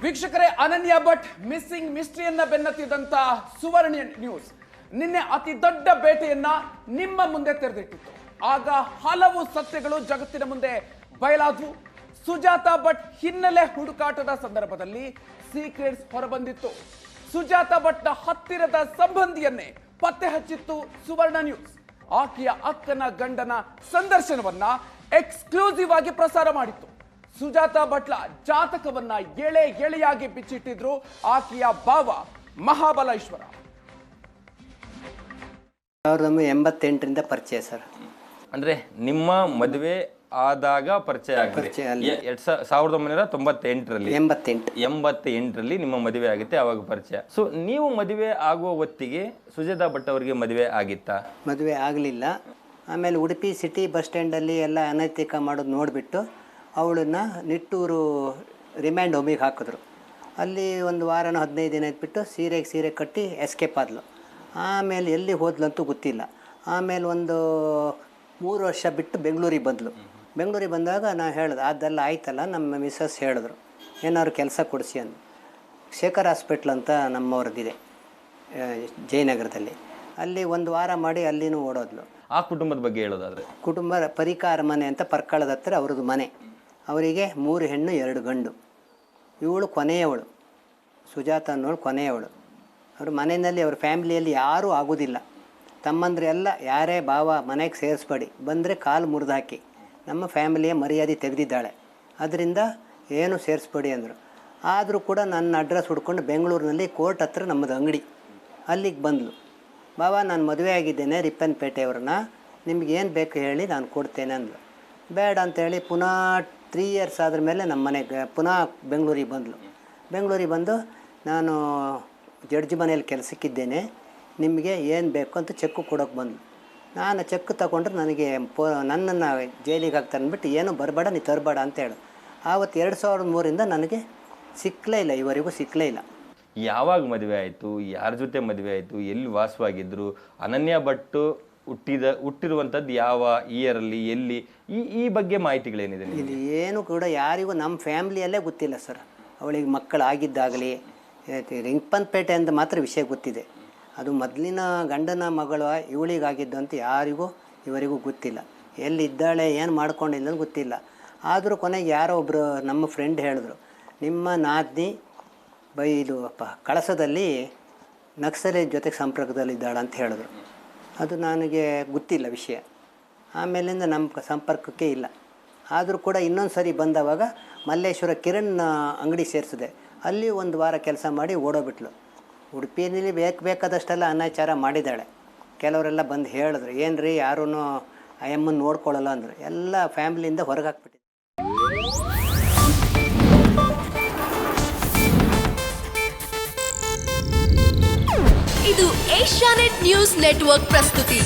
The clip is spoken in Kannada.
ವೀಕ್ಷಕರೇ, ಅನನ್ಯ ಭಟ್ ಮಿಸ್ಸಿಂಗ್ ಮಿಸ್ಟ್ರಿಯನ್ನ ಬೆನ್ನತ್ತಿದಂತ ಸುವರ್ಣ ನ್ಯೂಸ್ ನಿನ್ನೆ ಅತಿ ದೊಡ್ಡ ಬೇಟೆಯನ್ನ ನಿಮ್ಮ ಮುಂದೆ ತೆರೆದಿಟ್ಟಿತ್ತು. ಆಗ ಹಲವು ಸತ್ಯಗಳು ಜಗತ್ತಿನ ಮುಂದೆ ಬಯಲಾದವು. ಸುಜಾತಾ ಭಟ್ ಹಿನ್ನೆಲೆ ಹುಡುಕಾಟದ ಸಂದರ್ಭದಲ್ಲಿ ಸೀಕ್ರೆಟ್ಸ್ ಹೊರಬಂದಿತ್ತು. ಸುಜಾತಾ ಭಟ್ನ ಹತ್ತಿರದ ಸಂಬಂಧಿಯನ್ನೇ ಪತ್ತೆ ಹಚ್ಚಿತ್ತು ಸುವರ್ಣ ನ್ಯೂಸ್. ಆಕೆಯ ಅಕ್ಕನ ಗಂಡನ ಸಂದರ್ಶನವನ್ನ ಎಕ್ಸ್ಕ್ಲೂಸಿವ್ ಆಗಿ ಪ್ರಸಾರ ಮಾಡಿತ್ತು. ಸುಜಾತಾ ಭಟ್ಲ ಜಾತಕವನ್ನ ಎಳೆ ಎಳೆಯಾಗಿ ಬಿಚ್ಚಿಟ್ಟಿದ್ರು ಆಕೆಯ ಭಾವ ಮಹಾಬಲೇಶ್ವರ. 1988ರಿಂದ ಪರಿಚಯ ಸರ್. ಅಂದ್ರೆ ನಿಮ್ಮ ಮದುವೆ ಆದಾಗ ಪರಿಚಯ ಆಗಿದೆ 1998ರಲ್ಲಿ 88ರಲ್ಲಿ ನಿಮ್ಮ ಮದುವೆ ಆಗುತ್ತೆ, ಅವಾಗ ಪರಿಚಯ. ಸೊ ನೀವು ಮದುವೆ ಆಗುವ ಹೊತ್ತಿಗೆ ಸುಜಾತಾ ಭಟ್ ಅವರಿಗೆ ಮದುವೆ ಆಗಿತ್ತಾ? ಮದುವೆ ಆಗಲಿಲ್ಲ. ಆಮೇಲೆ ಉಡುಪಿ ಸಿಟಿ ಬಸ್ ಸ್ಟ್ಯಾಂಡಲ್ಲಿ ಎಲ್ಲ ಅನೈತಿಕ ಮಾಡೋದು ನೋಡಿಬಿಟ್ಟು ಅವಳನ್ನ ನಿಟ್ಟೂರು ರಿಮ್ಯಾಂಡ್ ಹೋಮಿಗೆ ಹಾಕಿದ್ರು. ಅಲ್ಲಿ ಒಂದು ವಾರನೋ 15 ದಿನ ಇದ್ಬಿಟ್ಟು ಸೀರೆ ಕಟ್ಟಿ ಎಸ್ಕೇಪ್ ಆದ್ಲು. ಆಮೇಲೆ ಎಲ್ಲಿ ಹೋದ್ಲಂತೂ ಗೊತ್ತಿಲ್ಲ. ಆಮೇಲೆ ಒಂದು 3 ವರ್ಷ ಬಿಟ್ಟು ಬೆಂಗಳೂರಿಗೆ ಬಂದಳು. ಬೆಂಗಳೂರಿಗೆ ಬಂದಾಗ ನಾನು ಹೇಳಿದೆ, ಅದೆಲ್ಲ ಆಯ್ತಲ್ಲ, ನಮ್ಮ ಮಿಸ್ಸಸ್ ಹೇಳಿದ್ರು ಏನಾದ್ರು ಕೆಲಸ ಕೊಡಿಸಿ ಅಂದು. ಶೇಖರ್ ಹಾಸ್ಪಿಟ್ಲ್ ಅಂತ ನಮ್ಮವ್ರದ್ದಿದೆ ಜಯನಗರದಲ್ಲಿ. ಅಲ್ಲಿ ಒಂದು ವಾರ ಮಾಡಿ ಅಲ್ಲಿನೂ ಓಡೋದ್ಲು. ಆ ಕುಟುಂಬದ ಬಗ್ಗೆ ಹೇಳೋದಾದ್ರೆ, ಕುಟುಂಬ ಪರಿಕಾರ ಮನೆ ಅಂತ ಪರ್ಕಳದ ಹತ್ರ ಅವ್ರದ್ದು ಮನೆ. ಅವರಿಗೆ 3 ಹೆಣ್ಣು 2 ಗಂಡು. ಇವಳು ಕೊನೆಯವಳು, ಸುಜಾತ ಅನ್ನೋಳು ಕೊನೆಯವಳು. ಅವ್ರ ಮನೆಯಲ್ಲಿ ಅವ್ರ ಫ್ಯಾಮಿಲಿಯಲ್ಲಿ ಯಾರೂ ಆಗೋದಿಲ್ಲ. ತಮ್ಮಂದ್ರೆ ಎಲ್ಲ ಯಾರೇ ಭಾವ ಮನೆಗೆ ಸೇರಿಸ್ಬೇಡಿ, ಬಂದರೆ ಕಾಲು ಮುರಿದು ಹಾಕಿ, ನಮ್ಮ ಫ್ಯಾಮಿಲಿಯ ಮರ್ಯಾದೆ ತೆಗೆದಿದ್ದಾಳೆ, ಅದರಿಂದ ಏನು ಸೇರಿಸ್ಬೇಡಿ ಅಂದರು. ಆದರೂ ಕೂಡ ನನ್ನ ಅಡ್ರೆಸ್ ಹುಡ್ಕೊಂಡು ಬೆಂಗಳೂರಿನಲ್ಲಿ ಕೋರ್ಟ್ ಹತ್ರ ನಮ್ಮದು ಅಂಗಡಿ, ಅಲ್ಲಿಗೆ ಬಂದಳು. ಭಾವ ನಾನು ಮದುವೆ ಆಗಿದ್ದೇನೆ ರಿಪ್ಪನ್ಪೇಟೆಯವ್ರನ್ನ, ನಿಮಗೇನು ಬೇಕು ಹೇಳಿ ನಾನು ಕೊಡ್ತೇನೆ ಅಂದ್ಲು. ಬೇಡ ಅಂತೇಳಿ ಪುನಃ 3 ಇಯರ್ಸ್ ಆದ ಮೇಲೆ ನಮ್ಮ ಮನೆಗೆ ಪುನಃ ಬೆಂಗಳೂರಿಗೆ ಬಂದಳು. ಬೆಂಗಳೂರಿಗೆ ಬಂದು ನಾನು ಜಡ್ಜ್ ಮನೇಲಿ ಕೆಲಸಕ್ಕಿದ್ದೇನೆ, ನಿಮಗೆ ಏನು ಬೇಕು ಅಂತ ಚೆಕ್ಕು ಕೊಡೋಕೆ ಬಂದು. ನಾನು ಚೆಕ್ ತಗೊಂಡ್ರೆ ನನಗೆ ನನ್ನನ್ನು ಜೈಲಿಗೆ ಹಾಕ್ತಾರೆ ಅಂದ್ಬಿಟ್ಟು ಏನು ಬರಬೇಡ, ನೀ ತರಬೇಡ ಅಂತ ಹೇಳು. ಆವತ್ತು 2003ರಿಂದ ನನಗೆ ಸಿಕ್ಕಲೇ ಇಲ್ಲ, ಇವರಿಗೂ ಸಿಕ್ಕಲೇ ಇಲ್ಲ. ಯಾವಾಗ ಮದುವೆ ಆಯಿತು, ಯಾರ ಜೊತೆ ಮದುವೆ ಆಯಿತು, ಎಲ್ಲಿ ವಾಸವಾಗಿದ್ರು, ಅನನ್ಯ ಭಟ್ ಹುಟ್ಟಿರುವಂಥದ್ದು ಯಾವ ಇಯರಲ್ಲಿ, ಎಲ್ಲಿ, ಈ ಬಗ್ಗೆ ಮಾಹಿತಿಗಳೇನಿದೆ? ಇಲ್ಲಿ ಏನು ಕೂಡ ಯಾರಿಗೂ ನಮ್ಮ ಫ್ಯಾಮ್ಲಿಯಲ್ಲೇ ಗೊತ್ತಿಲ್ಲ ಸರ್. ಅವಳಿಗೆ ಮಕ್ಕಳಾಗಿದ್ದಾಗಲಿ ರಿಂಪನ್ಪೇಟೆ ಅಂತ ಮಾತ್ರ ವಿಷಯ ಗೊತ್ತಿದೆ. ಅದು ಮೊದಲಿನ ಗಂಡನ ಮಗಳು ಇವಳಿಗಾಗಿದ್ದು ಅಂತ ಯಾರಿಗೂ ಇವರಿಗೂ ಗೊತ್ತಿಲ್ಲ. ಎಲ್ಲಿದ್ದಾಳೆ ಏನು ಮಾಡ್ಕೊಂಡಿಲ್ಲ ಗೊತ್ತಿಲ್ಲ. ಆದರೂ ಕೊನೆಗೆ ಯಾರೋ ಒಬ್ಬರು ನಮ್ಮ ಫ್ರೆಂಡ್ ಹೇಳಿದ್ರು, ನಿಮ್ಮ ನಾದಿನಿ ಇದು ಕಳಸದಲ್ಲಿ ನಕ್ಸಲಿ ಜೊತೆಗೆ ಸಂಪರ್ಕದಲ್ಲಿದ್ದಾಳೆ ಅಂತ ಹೇಳಿದ್ರು. ಅದು ನನಗೆ ಗೊತ್ತಿಲ್ಲ ವಿಷಯ. ಆಮೇಲಿಂದ ನಮ್ಮ ಸಂಪರ್ಕಕ್ಕೆ ಇಲ್ಲ. ಆದರೂ ಕೂಡ ಇನ್ನೊಂದು ಸರಿ ಬಂದವಾಗ ಮಲ್ಲೇಶ್ವರ ಕಿರಣ್ ಅಂಗಡಿ ಸೇರಿಸಿದೆ. ಅಲ್ಲಿ ಒಂದು ವಾರ ಕೆಲಸ ಮಾಡಿ ಓಡೋಬಿಟ್ಲು. ಉಡುಪಿಯಲ್ಲಿ ಬೇಕಾದಷ್ಟೆಲ್ಲ ಅನಾಚಾರ ಮಾಡಿದ್ದಾಳೆ. ಕೆಲವರೆಲ್ಲ ಬಂದು ಹೇಳಿದ್ರು, ಏನು ರೀ ಯಾರೂ ಅಮ್ಮನ್ನು ನೋಡ್ಕೊಳ್ಳಲ್ಲ ಅಂದರು. ಎಲ್ಲ ಫ್ಯಾಮಿಲಿಯಿಂದ ಹೊರಗೆ ಹಾಕ್ಬಿಟ್ಟಿದ್ರು. ಇದು ಏಷ್ಯಾನೆಟ್ ನ್ಯೂಸ್ ನೆಟ್ವರ್ಕ್ ಪ್ರಸ್ತುತಿ.